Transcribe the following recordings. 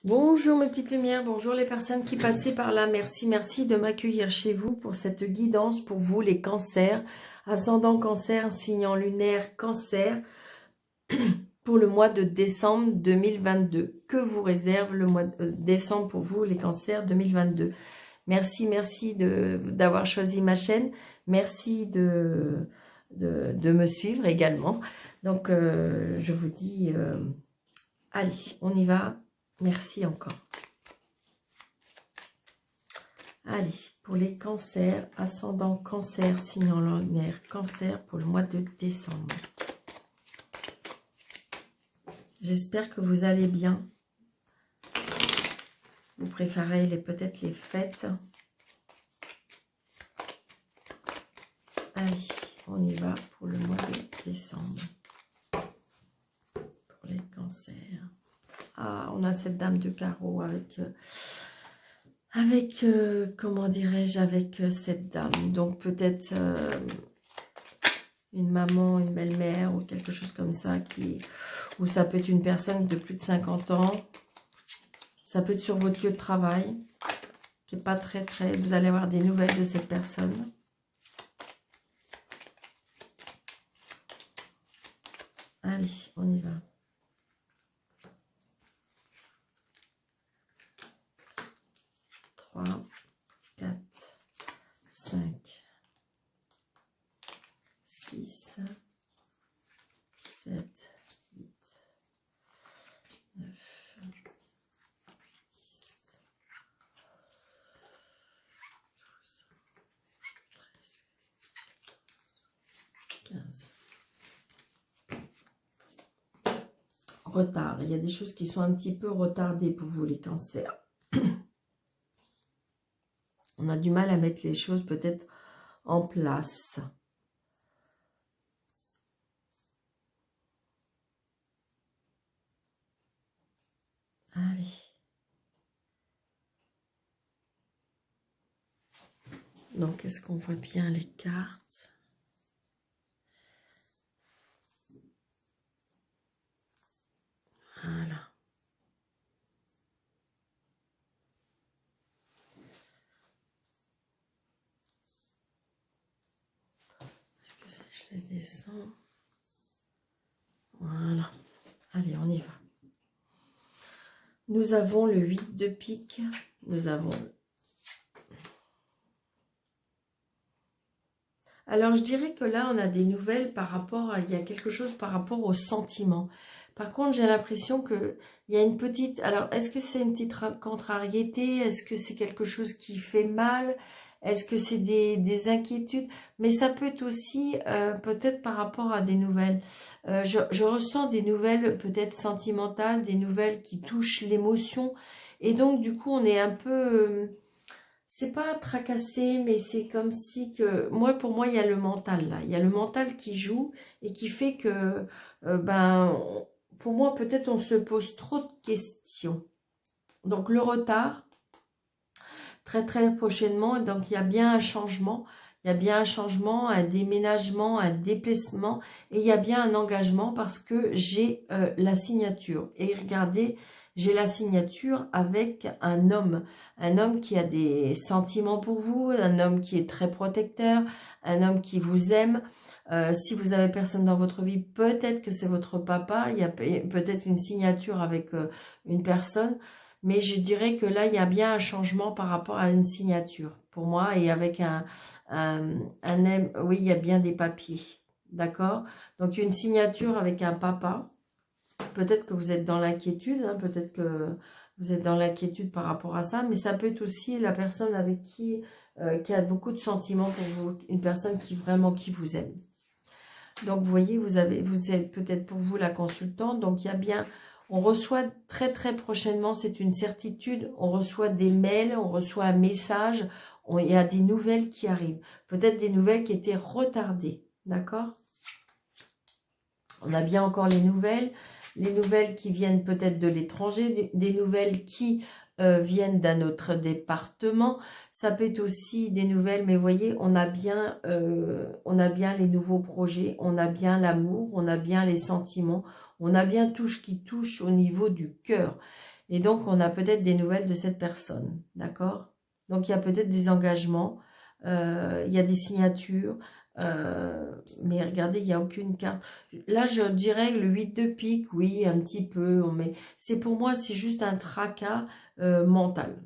Bonjour mes petites lumières, bonjour les personnes qui passaient par là. Merci, merci de m'accueillir chez vous pour cette guidance pour vous les cancers. Ascendant cancer, signe lunaire cancer pour le mois de décembre 2022. Que vous réserve le mois de décembre pour vous les cancers 2022? Merci, merci d'avoir choisi ma chaîne. Merci de me suivre également. Donc je vous dis, allez, on y va. Merci encore. Allez, pour les cancers, ascendant cancer, signe lunaire cancer pour le mois de décembre. J'espère que vous allez bien. Vous préférez peut-être les fêtes. Allez, on y va pour le mois de décembre. Pour les cancers. Ah, on a cette dame de carreau avec comment dirais-je, avec cette dame. Donc peut-être une maman, une belle-mère ou quelque chose comme ça, ou ça peut être une personne de plus de 50 ans. Ça peut être sur votre lieu de travail, qui n'est pas très... Vous allez avoir des nouvelles de cette personne. Allez, on y va. Trois, 4, 5, 6, 7, 8, 9, 10, 15. Retard. Il y a des choses qui sont un petit peu retardées pour vous, les cancers. On a du mal à mettre les choses peut-être en place. Allez. Donc, est-ce qu'on voit bien les cartes? Voilà. Est-ce que je les descends? Voilà. Allez, on y va. Nous avons le 8 de pique. Nous avons... Alors, je dirais que là, on a des nouvelles par rapport à... Il y a quelque chose par rapport au sentiment. Par contre, j'ai l'impression qu'il y a une petite... Alors, est-ce que c'est une petite contrariété? Est-ce que c'est quelque chose qui fait mal? Est-ce que c'est des inquiétudes? Mais ça peut être aussi peut-être par rapport à des nouvelles. Je ressens des nouvelles peut-être sentimentales, des nouvelles qui touchent l'émotion. Et donc, du coup, on est un peu... c'est pas tracassé, mais c'est comme si que... pour moi, il y a le mental, là. Il y a le mental qui joue et qui fait que... pour moi, peut-être on se pose trop de questions. Donc, le retard, très très prochainement, donc il y a bien un changement. Il y a bien un changement, un déménagement, un déplacement. Et il y a bien un engagement parce que j'ai la signature. Et regardez... j'ai la signature avec un homme qui a des sentiments pour vous, un homme qui est très protecteur, un homme qui vous aime. Si vous avez personne dans votre vie, peut-être que c'est votre papa, il y a peut-être une signature avec une personne, mais je dirais que là, il y a bien un changement par rapport à une signature, pour moi, et avec oui, il y a bien des papiers, d'accord? Donc, une signature avec un papa. Peut-être que vous êtes dans l'inquiétude, hein, peut-être que vous êtes dans l'inquiétude par rapport à ça, mais ça peut être aussi la personne avec qui a beaucoup de sentiments pour vous, une personne qui vous aime. Donc vous voyez, vous êtes peut-être pour vous la consultante, donc il y a bien, on reçoit très très prochainement, c'est une certitude, on reçoit des mails, on reçoit un message, il y a des nouvelles qui arrivent, peut-être des nouvelles qui étaient retardées, d'accord? On a bien encore les nouvelles qui viennent peut-être de l'étranger, des nouvelles qui viennent d'un autre département. Ça peut être aussi des nouvelles, mais vous voyez, on a bien les nouveaux projets, on a bien l'amour, on a bien les sentiments, on a bien tout ce qui touche au niveau du cœur. Et donc, on a peut-être des nouvelles de cette personne, d'accord? Donc, il y a peut-être des engagements, il y a des signatures, mais regardez, il n'y a aucune carte. Là, je dirais que le 8 de pique, oui, un petit peu, mais c'est pour moi, c'est juste un tracas mental.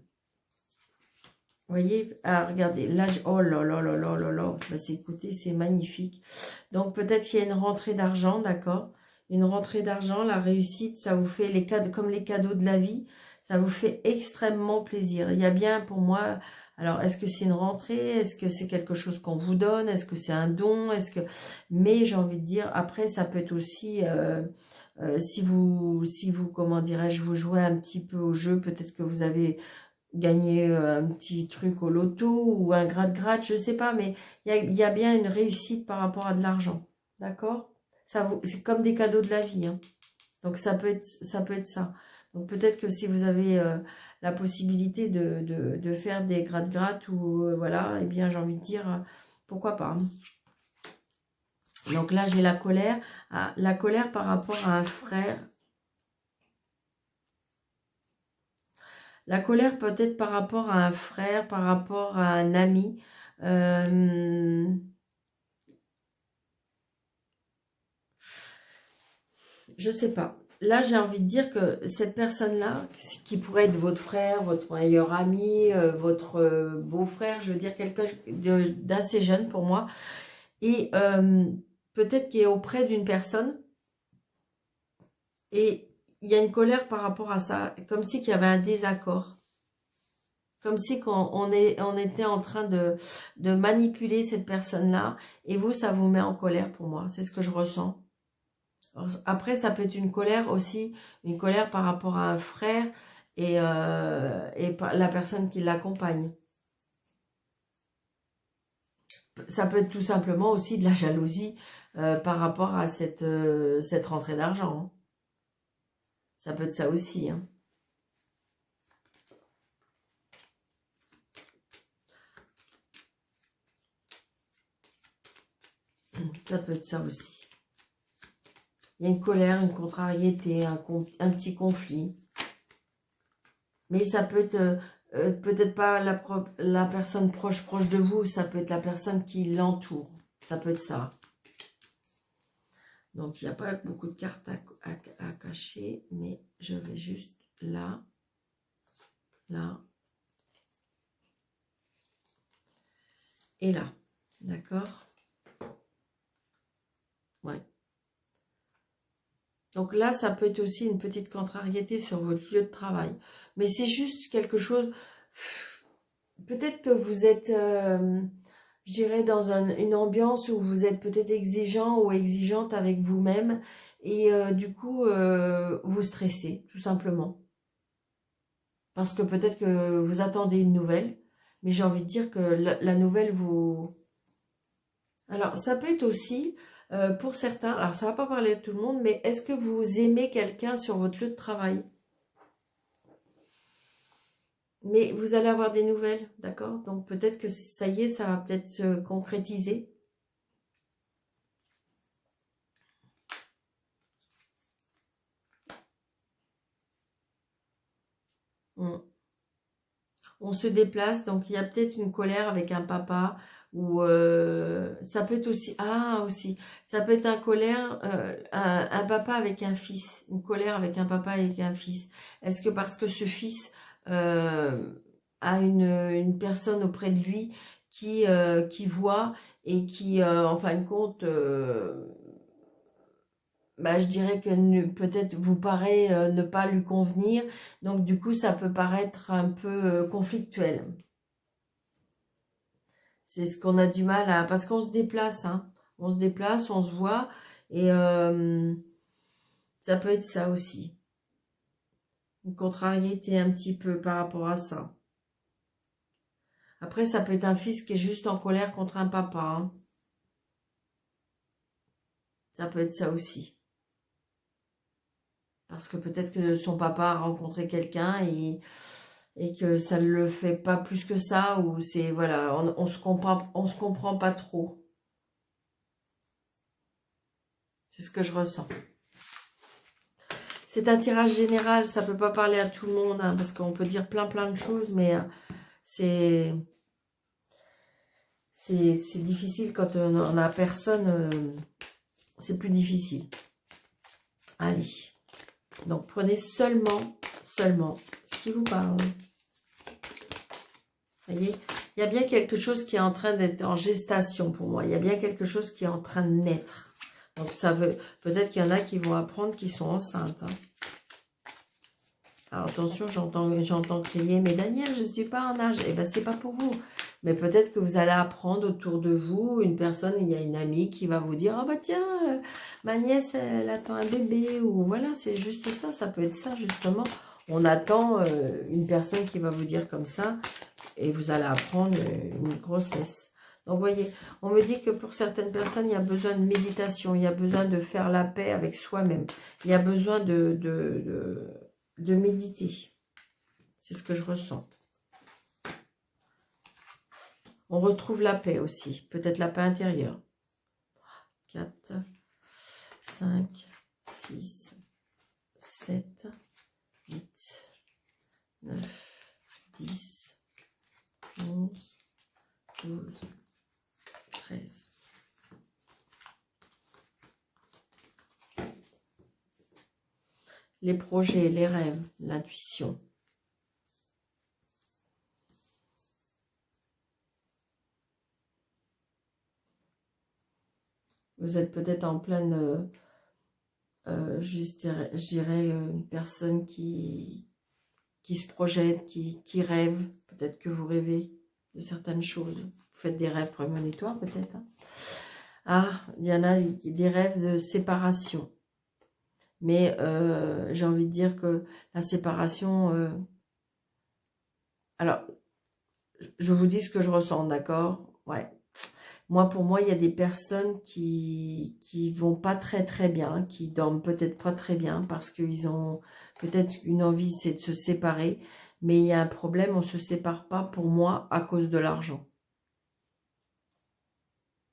Vous voyez, ah, regardez, là, oh là là là là là là, bah, écoutez, c'est magnifique. Donc, peut-être qu'il y a une rentrée d'argent, d'accord? Une rentrée d'argent, la réussite, ça vous fait les cadeaux, comme les cadeaux de la vie, ça vous fait extrêmement plaisir. Il y a bien pour moi, alors, est-ce que c'est une rentrée? Est-ce que c'est quelque chose qu'on vous donne? Est-ce que c'est un don? Est-ce que... Mais j'ai envie de dire, après, ça peut être aussi... si vous, comment dirais-je, vous jouez un petit peu au jeu, peut-être que vous avez gagner un petit truc au loto ou un gratte-gratte, je sais pas, mais il y a bien une réussite par rapport à de l'argent, d'accord? C'est comme des cadeaux de la vie, hein. Donc ça peut être ça. Donc peut-être que si vous avez la possibilité de faire des gratte-gratte ou voilà, eh bien j'ai envie de dire, pourquoi pas, hein. Donc là j'ai la colère, la colère par rapport à un frère. La colère peut-être par rapport à un frère, par rapport à un ami. Je sais pas. Là, j'ai envie de dire que cette personne-là, qui pourrait être votre frère, votre meilleur ami, votre beau-frère, je veux dire quelqu'un d'assez jeune pour moi, et peut-être qui est auprès d'une personne, et il y a une colère par rapport à ça, comme si qu'il y avait un désaccord. Comme si on était en train de manipuler cette personne-là. Et vous, ça vous met en colère pour moi. C'est ce que je ressens. Alors, après, ça peut être une colère aussi. Une colère par rapport à un frère et la personne qui l'accompagne. Ça peut être tout simplement aussi de la jalousie par rapport à cette rentrée d'argent, hein. Ça peut être ça aussi, hein. Ça peut être ça aussi. Il y a une colère, une contrariété, un petit conflit. Mais ça peut être peut-être pas la personne proche de vous, ça peut être la personne qui l'entoure. Ça peut être ça. Donc, il n'y a pas beaucoup de cartes à cacher, mais je vais juste là, là et là. D'accord? Ouais. Donc là, ça peut être aussi une petite contrariété sur votre lieu de travail. Mais c'est juste quelque chose... Peut-être que vous êtes, je dirais, dans une ambiance où vous êtes peut-être exigeant ou exigeante avec vous-même. Et du coup, vous stressez, tout simplement. Parce que peut-être que vous attendez une nouvelle. Mais j'ai envie de dire que la nouvelle vous... Alors, ça peut être aussi... pour certains, alors ça va pas parler à tout le monde, mais est-ce que vous aimez quelqu'un sur votre lieu de travail? Mais vous allez avoir des nouvelles, d'accord? Donc peut-être que ça y est, ça va peut-être se concrétiser. On se déplace, donc il y a peut-être une colère avec un papa, ou ça peut être aussi, ça peut être un papa avec un fils, une colère avec un papa avec un fils. Est-ce que parce que ce fils a une personne auprès de lui qui voit et qui, en fin de compte, bah, je dirais que peut-être vous paraît ne pas lui convenir, donc du coup ça peut paraître un peu conflictuel. C'est ce qu'on a du mal à... Parce qu'on se déplace, hein. On se déplace, on se voit, et ça peut être ça aussi. Une contrariété un petit peu par rapport à ça. Après, ça peut être un fils qui est juste en colère contre un papa, hein. Ça peut être ça aussi. Parce que peut-être que son papa a rencontré quelqu'un et que ça ne le fait pas plus que ça, ou c'est, voilà, on se comprend pas trop. C'est ce que je ressens. C'est un tirage général, ça peut pas parler à tout le monde, hein, parce qu'on peut dire plein de choses, mais c'est difficile quand on a personne, c'est plus difficile. Allez, donc prenez seulement ce qui vous parle. Vous voyez, il y a bien quelque chose qui est en train d'être en gestation pour moi. Il y a bien quelque chose qui est en train de naître. Donc ça veut, peut-être qu'il y en a qui vont apprendre qu'ils sont enceintes. Hein. Alors attention, j'entends crier, mais Daniel, je ne suis pas en âge. Eh bien, c'est pas pour vous. Mais peut-être que vous allez apprendre autour de vous, une personne, il y a une amie qui va vous dire, ah bah tiens, ma nièce, elle attend un bébé, ou voilà, c'est juste ça, ça peut être ça justement. On attend une personne qui va vous dire comme ça, et vous allez apprendre une grossesse. Donc, vous voyez, on me dit que pour certaines personnes, il y a besoin de méditation, il y a besoin de faire la paix avec soi-même, il y a besoin de méditer. C'est ce que je ressens. On retrouve la paix aussi, peut-être la paix intérieure. 4, 5, 6, 7, 8, 9, 10, 11, 12, 13. Les projets, les rêves, l'intuition. Vous êtes peut-être en pleine, je dirais, une personne qui se projette, qui rêve. Peut-être que vous rêvez de certaines choses. Vous faites des rêves prémonitoires peut-être. Hein. Ah, il y en a des rêves de séparation. Mais j'ai envie de dire que la séparation... alors, je vous dis ce que je ressens, d'accord? Ouais. Pour moi, il y a des personnes qui vont pas très bien, qui dorment peut-être pas très bien parce qu'ils ont peut-être une envie, c'est de se séparer. Mais il y a un problème, on se sépare pas pour moi à cause de l'argent.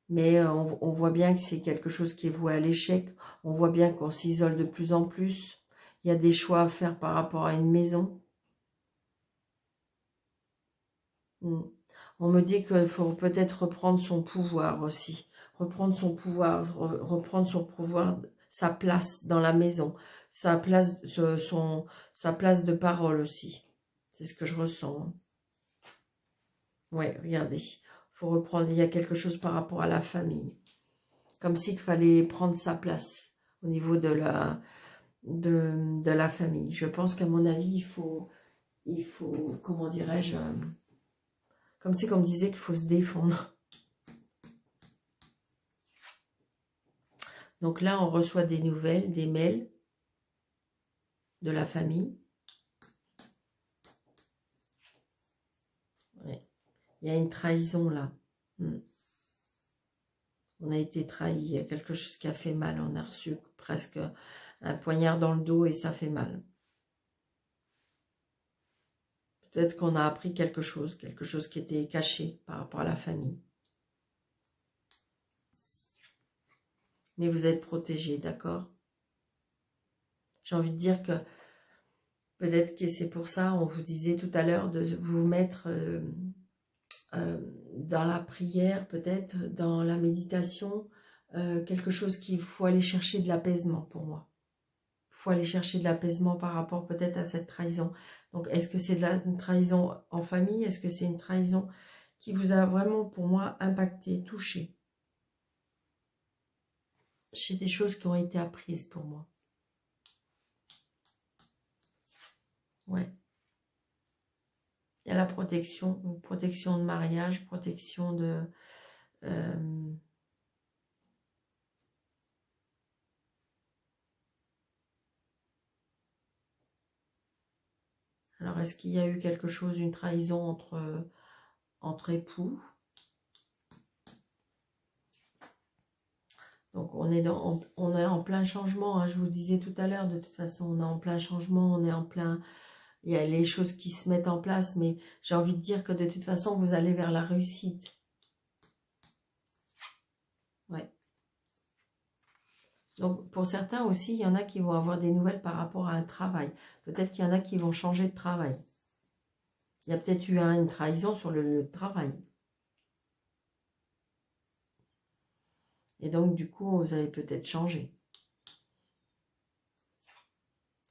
Mais on voit bien que c'est quelque chose qui est voué à l'échec. On voit bien qu'on s'isole de plus en plus. Il y a des choix à faire par rapport à une maison. On me dit qu'il faut peut-être reprendre son pouvoir aussi. Reprendre son pouvoir, reprendre son pouvoir, sa place dans la maison. Sa place, sa place de parole aussi. C'est ce que je ressens. Ouais, regardez. Faut reprendre, il y a quelque chose par rapport à la famille. Comme s'il fallait prendre sa place au niveau de la famille. Je pense qu'à mon avis, il faut, comment dirais-je, comme si on me disait qu'il faut se défendre. Donc là, on reçoit des nouvelles, des mails de la famille. Ouais. Il y a une trahison là. On a été trahi, il y a quelque chose qui a fait mal. On a reçu presque un poignard dans le dos et ça fait mal. Peut-être qu'on a appris quelque chose qui était caché par rapport à la famille. Mais vous êtes protégés, d'accord? J'ai envie de dire que peut-être que c'est pour ça, on vous disait tout à l'heure de vous mettre dans la prière, peut-être, dans la méditation, quelque chose qu'il faut aller chercher de l'apaisement pour moi. Il faut aller chercher de l'apaisement par rapport peut-être à cette trahison. Donc, est-ce que c'est une trahison en famille? Est-ce que c'est une trahison qui vous a vraiment, pour moi, impacté, touché? C'est des choses qui ont été apprises pour moi. Ouais. Il y a la protection de mariage, protection de... alors, est-ce qu'il y a eu quelque chose, une trahison entre époux? Donc, on est en plein changement, hein, je vous le disais tout à l'heure, de toute façon, on est en plein changement, on est en plein... Il y a les choses qui se mettent en place, mais j'ai envie de dire que de toute façon, vous allez vers la réussite. Ouais. Donc, pour certains aussi, il y en a qui vont avoir des nouvelles par rapport à un travail. Peut-être qu'il y en a qui vont changer de travail. Il y a peut-être eu une trahison sur le lieu de travail. Et donc, du coup, vous avez peut-être changé.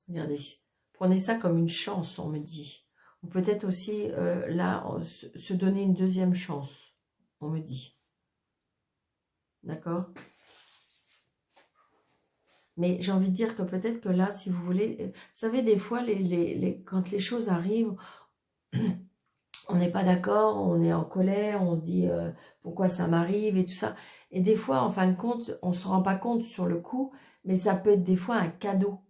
Regardez, prenez ça comme une chance, on me dit. Ou peut-être aussi, là, se donner une deuxième chance, on me dit. D'accord? Mais j'ai envie de dire que peut-être que là, si vous voulez... Vous savez, des fois, quand les choses arrivent, on n'est pas d'accord, on est en colère, on se dit pourquoi ça m'arrive et tout ça. Et des fois, en fin de compte, on ne se rend pas compte sur le coup, mais ça peut être des fois un cadeau.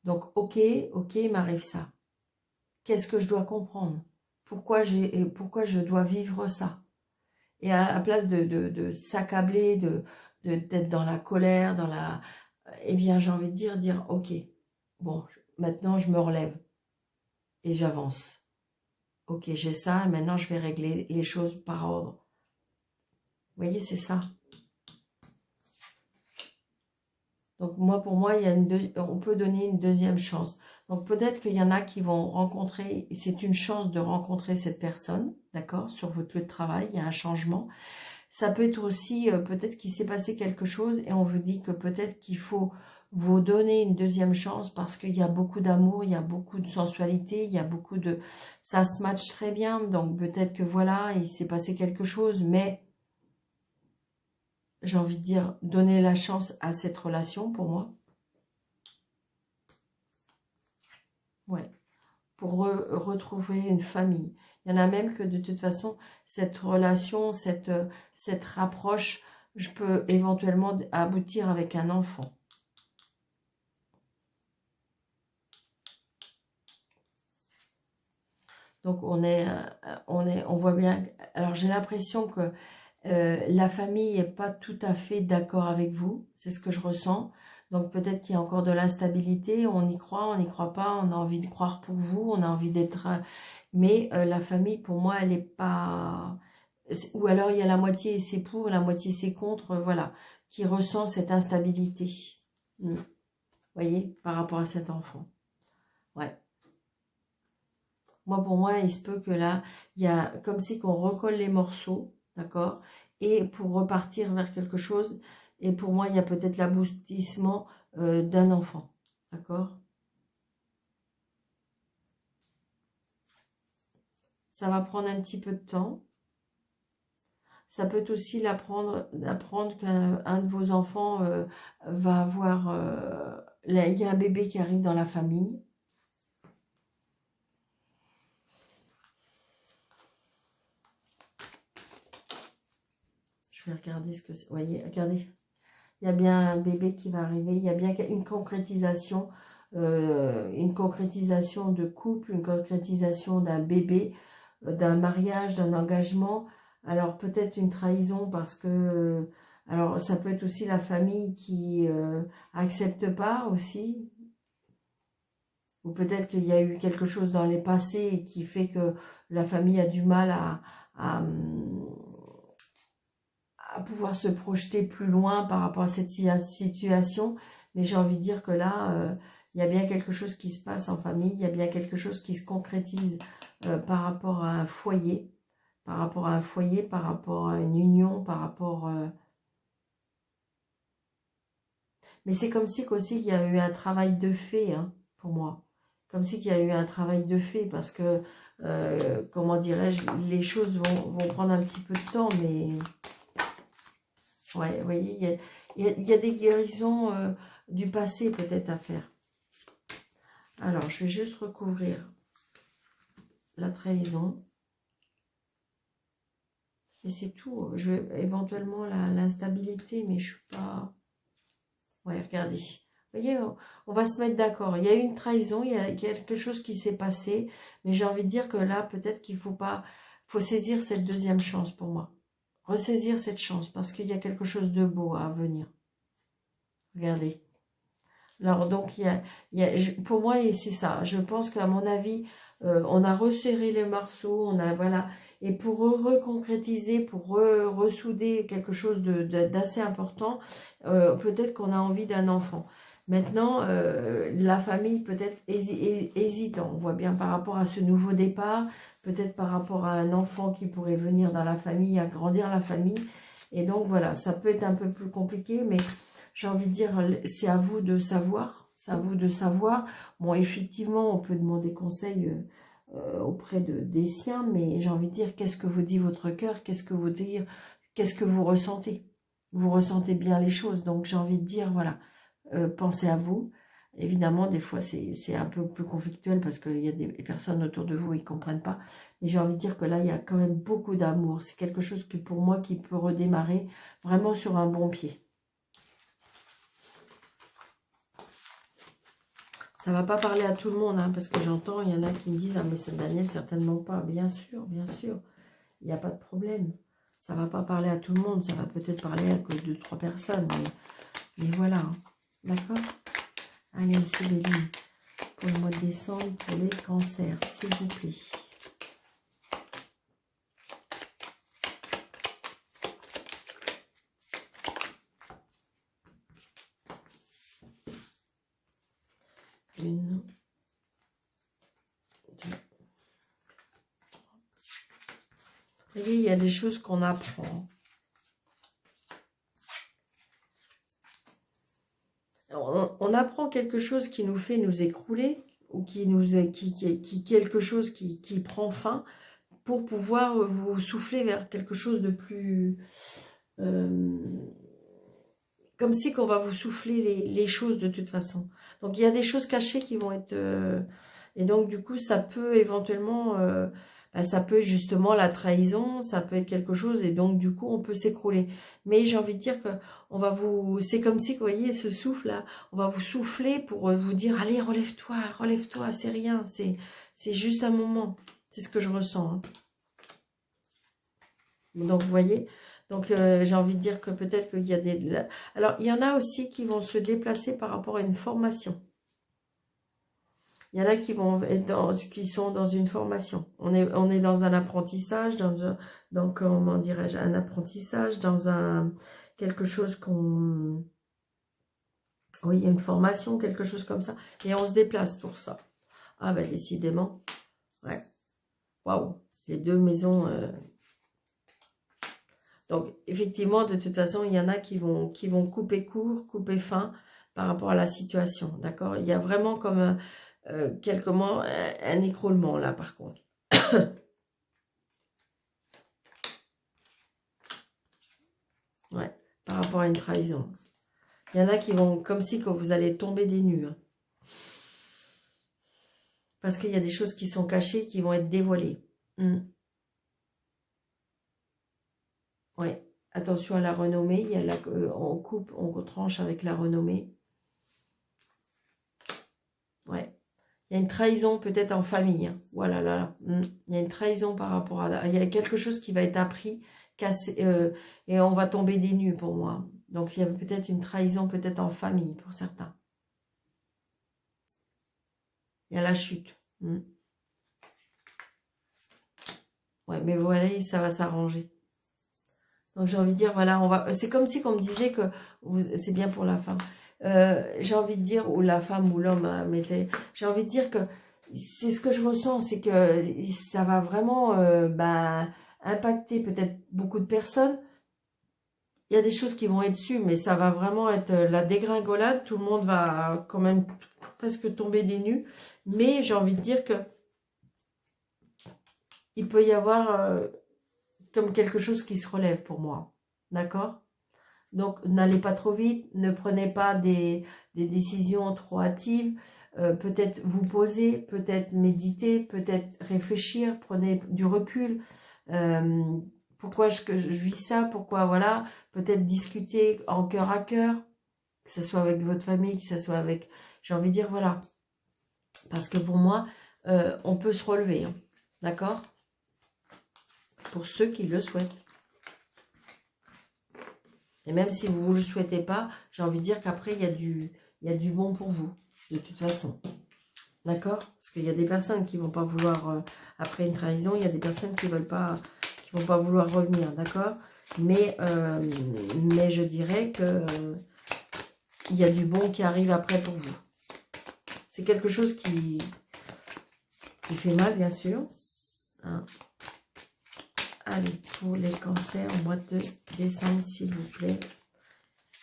Donc, ok, il m'arrive ça. Qu'est-ce que je dois comprendre? Pourquoi je dois vivre ça? Et à la place de s'accabler, d'être dans la colère, eh bien, j'ai envie de dire, ok, bon, maintenant je me relève et j'avance. Ok, j'ai ça, et maintenant je vais régler les choses par ordre. Vous voyez, c'est ça. Donc moi, pour moi, on peut donner une deuxième chance. Donc peut-être qu'il y en a qui vont rencontrer, c'est une chance de rencontrer cette personne, d'accord, sur votre lieu de travail, il y a un changement. Ça peut être aussi, peut-être qu'il s'est passé quelque chose et on vous dit que peut-être qu'il faut vous donner une deuxième chance parce qu'il y a beaucoup d'amour, il y a beaucoup de sensualité, il y a beaucoup de... Ça se match très bien, donc peut-être que voilà, il s'est passé quelque chose, mais j'ai envie de dire, donner la chance à cette relation pour moi. Ouais, pour retrouver une famille. Il y en a même que de toute façon, cette relation, cette rapproche, je peux éventuellement aboutir avec un enfant. Donc on voit bien. Alors j'ai l'impression que la famille n'est pas tout à fait d'accord avec vous. C'est ce que je ressens. Donc peut-être qu'il y a encore de l'instabilité. On y croit, on n'y croit pas. On a envie de croire pour vous. On a envie d'être... Mais la famille, pour moi, elle n'est pas... Ou alors il y a la moitié c'est pour, la moitié c'est contre. Voilà. Qui ressent cette instabilité. Vous voyez, par rapport à cet enfant. Ouais. Moi, pour moi, il se peut que là, il y a comme si qu'on recolle les morceaux, d'accord? Et pour repartir vers quelque chose, et pour moi, il y a peut-être l'aboutissement d'un enfant, d'accord? Ça va prendre un petit peu de temps. Ça peut aussi d'apprendre qu'un de vos enfants va avoir... il y a un bébé qui arrive dans la famille. Je vais regarder ce que c'est. Vous voyez, regardez. Il y a bien un bébé qui va arriver. Il y a bien une concrétisation de couple, une concrétisation d'un bébé, d'un mariage, d'un engagement. Alors peut-être une trahison parce que... alors ça peut être aussi la famille qui accepte pas aussi. Ou peut-être qu'il y a eu quelque chose dans les passés qui fait que la famille a du mal à pouvoir se projeter plus loin par rapport à cette situation. Mais j'ai envie de dire que là, il y a bien quelque chose qui se passe en famille, il y a bien quelque chose qui se concrétise par rapport à un foyer, par rapport à une union, par rapport... Mais c'est comme si aussi il y a eu un travail de fait, hein, pour moi. Comme si il y a eu un travail de fait, parce que, comment dirais-je, les choses vont prendre un petit peu de temps, mais... Ouais, vous voyez, il y a des guérisons du passé peut-être à faire. Alors, je vais juste recouvrir la trahison. Et c'est tout. Je vais éventuellement l'instabilité, mais je suis pas... Ouais, regardez. Vous voyez, on va se mettre d'accord. Il y a eu une trahison, il y a quelque chose qui s'est passé, mais j'ai envie de dire que là, peut-être qu'il faut pas... faut saisir cette deuxième chance pour moi. Ressaisir cette chance, parce qu'il y a quelque chose de beau à venir. Regardez. Alors, donc, pour moi, c'est ça. Je pense qu'à mon avis, On a resserré les morceaux, on a, voilà. Et pour reconcrétiser, pour ressouder quelque chose d'assez important, peut-être qu'on a envie d'un enfant. Maintenant, la famille peut-être hésite. On voit bien par rapport à ce nouveau départ, peut-être par rapport à un enfant qui pourrait venir dans la famille, agrandir la famille. Et donc voilà, ça peut être un peu plus compliqué, mais j'ai envie de dire, c'est à vous de savoir. C'est à vous de savoir. Bon, effectivement, on peut demander conseil auprès des siens, mais j'ai envie de dire, qu'est-ce que vous dit votre cœur? Qu'est-ce que vous dire? Qu'est-ce que vous ressentez? Vous ressentez bien les choses. Donc j'ai envie de dire, voilà, pensez à vous. Évidemment, des fois, c'est un peu plus conflictuel parce qu'il y a des personnes autour de vous, ils ne comprennent pas. Mais j'ai envie de dire que là, il y a quand même beaucoup d'amour. C'est quelque chose qui, pour moi, qui peut redémarrer vraiment sur un bon pied. Ça ne va pas parler à tout le monde, hein, parce que j'entends, il y en a qui me disent « Ah, mais c'est Daniel, certainement pas. » Bien sûr, il n'y a pas de problème. Ça ne va pas parler à tout le monde, ça va peut-être parler à que 2-3 personnes, mais voilà, hein. D'accord? Allez, monsieur Béline, pour le mois de décembre, pour les cancers, s'il vous plaît. Une, deux. Vous voyez, il y a des choses qu'on apprend. On apprend quelque chose qui nous fait nous écrouler, ou quelque chose qui prend fin, pour pouvoir vous souffler vers quelque chose de plus... comme si qu'on va vous souffler les choses de toute façon. Donc il y a des choses cachées qui vont être... et donc du coup, ça peut éventuellement... ça peut être justement la trahison, ça peut être quelque chose, et donc du coup, on peut s'écrouler. Mais j'ai envie de dire que on va vous... C'est comme si, vous voyez, ce souffle-là, on va vous souffler pour vous dire, allez, relève-toi, c'est rien, c'est juste un moment. C'est ce que je ressens, hein. Donc, vous voyez, donc j'ai envie de dire que peut-être qu'il y a des... Alors, il y en a aussi qui vont se déplacer par rapport à une formation. Il y en a qui vont être qui sont dans une formation. On est dans un apprentissage, dans comment dirais-je, un apprentissage, dans quelque chose qu'on... Oui, il y a une formation, quelque chose comme ça. Et on se déplace pour ça. Ah, ben décidément. Ouais. Waouh. Les deux maisons... Donc, effectivement, de toute façon, il y en a qui vont couper court, couper fin par rapport à la situation, d'accord? Il y a vraiment comme un écroulement, là, par contre. Ouais, par rapport à une trahison. Il y en a qui vont, comme si quand vous allez tomber des nues, hein. Parce qu'il y a des choses qui sont cachées, qui vont être dévoilées. Ouais. Attention à la renommée, il y a on coupe, on tranche avec la renommée. Ouais. Il y a une trahison peut-être en famille, hein. Voilà, là. Il y a une trahison par rapport à... Il y a quelque chose qui va être appris, cassé, et on va tomber des nues pour moi. Donc il y a peut-être une trahison peut-être en famille pour certains. Il y a la chute. Ouais, mais voilà, ça va s'arranger. Donc j'ai envie de dire, voilà, c'est comme si on me disait que c'est bien pour la femme. J'ai envie de dire, ou la femme ou l'homme, hein, j'ai envie de dire que c'est ce que je ressens, c'est que ça va vraiment impacter peut-être beaucoup de personnes. Il y a des choses qui vont être dessus, mais ça va vraiment être la dégringolade. Tout le monde va quand même presque tomber des nues. Mais j'ai envie de dire que il peut y avoir comme quelque chose qui se relève pour moi. D'accord? Donc, n'allez pas trop vite, ne prenez pas des décisions trop hâtives. Peut-être vous poser, peut-être méditer, peut-être réfléchir, prenez du recul. Pourquoi je vis ça? Pourquoi, voilà, peut-être discuter en cœur à cœur, que ce soit avec votre famille, que ce soit avec... J'ai envie de dire, voilà. Parce que pour moi, on peut se relever, hein. D'accord? Pour ceux qui le souhaitent. Et même si vous ne le souhaitez pas, j'ai envie de dire qu'après, il y a du bon pour vous, de toute façon. D'accord? Parce qu'il y a des personnes qui vont pas vouloir, après une trahison, il y a des personnes qui vont pas vouloir revenir, d'accord? Mais je dirais que il y a du bon qui arrive après pour vous. C'est quelque chose qui fait mal, bien sûr. Hein. Allez, pour les cancers au mois de décembre, s'il vous plaît.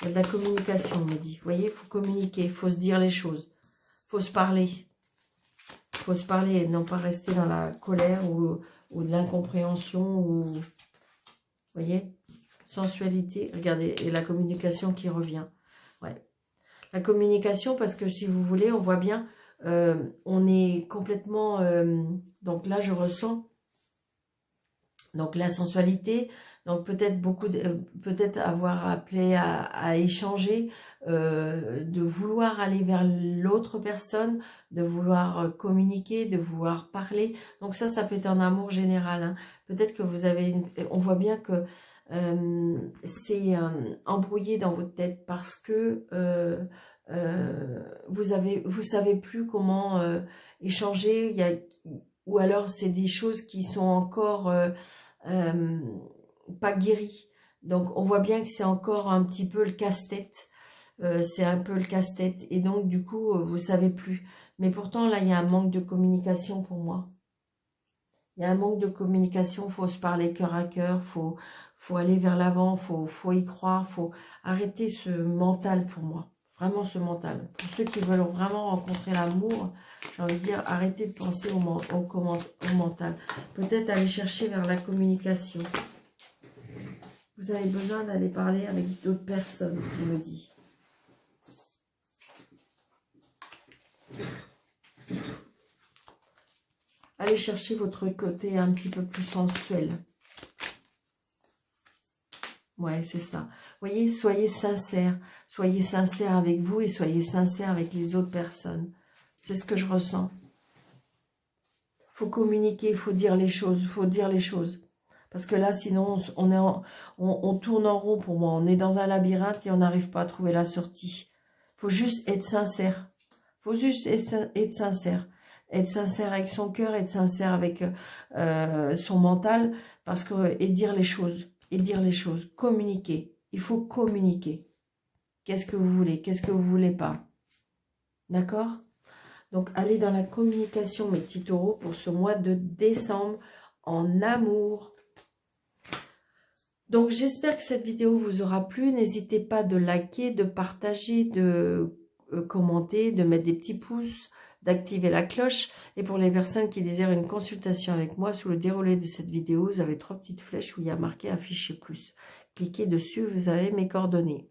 Il y a de la communication, on me dit. Vous voyez, il faut communiquer, il faut se dire les choses. Il faut se parler. Il faut se parler et non pas rester dans la colère ou de l'incompréhension. Vous voyez, sensualité. Regardez, et la communication qui revient. Ouais. La communication, parce que si vous voulez, on voit bien, on est complètement... donc là, je ressens donc la sensualité, donc peut-être peut-être avoir appelé à échanger, de vouloir aller vers l'autre personne, de vouloir communiquer, de vouloir parler. Donc ça peut être un amour général. Hein. Peut-être que vous avez, on voit bien que c'est embrouillé dans votre tête parce que vous savez plus comment échanger. Ou alors c'est des choses qui sont encore pas guéries. Donc on voit bien que c'est encore un petit peu le casse-tête. C'est un peu le casse-tête. Et donc du coup, vous savez plus. Mais pourtant là, il y a un manque de communication pour moi. Il y a un manque de communication, il faut se parler cœur à cœur, faut aller vers l'avant, faut y croire, faut arrêter ce mental pour moi. Vraiment ce mental. Pour ceux qui veulent vraiment rencontrer l'amour, j'ai envie de dire, arrêtez de penser au mental. Peut-être aller chercher vers la communication. Vous avez besoin d'aller parler avec d'autres personnes, je me dis. Allez chercher votre côté un petit peu plus sensuel. Ouais, c'est ça. Vous voyez, soyez sincères. Soyez sincères avec vous et soyez sincères avec les autres personnes. C'est ce que je ressens. Il faut communiquer, il faut dire les choses, il faut dire les choses. Parce que là, sinon, on tourne en rond pour moi. On est dans un labyrinthe et on n'arrive pas à trouver la sortie. Il faut juste être sincère. Il faut juste être sincère. Être sincère avec son cœur, être sincère avec son mental. Et dire les choses. Et dire les choses. Communiquer. Il faut communiquer. Qu'est-ce que vous voulez? Qu'est-ce que vous voulez pas? D'accord? Donc, allez dans la communication, mes petits taureaux, pour ce mois de décembre en amour. Donc, j'espère que cette vidéo vous aura plu. N'hésitez pas de liker, de partager, de commenter, de mettre des petits pouces, d'activer la cloche. Et pour les personnes qui désirent une consultation avec moi, sous le déroulé de cette vidéo, vous avez 3 petites flèches où il y a marqué afficher plus. Cliquez dessus, vous avez mes coordonnées.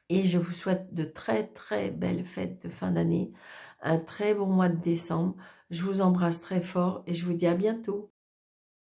Et je vous souhaite de très très belles fêtes de fin d'année, un très bon mois de décembre. Je vous embrasse très fort et je vous dis à bientôt.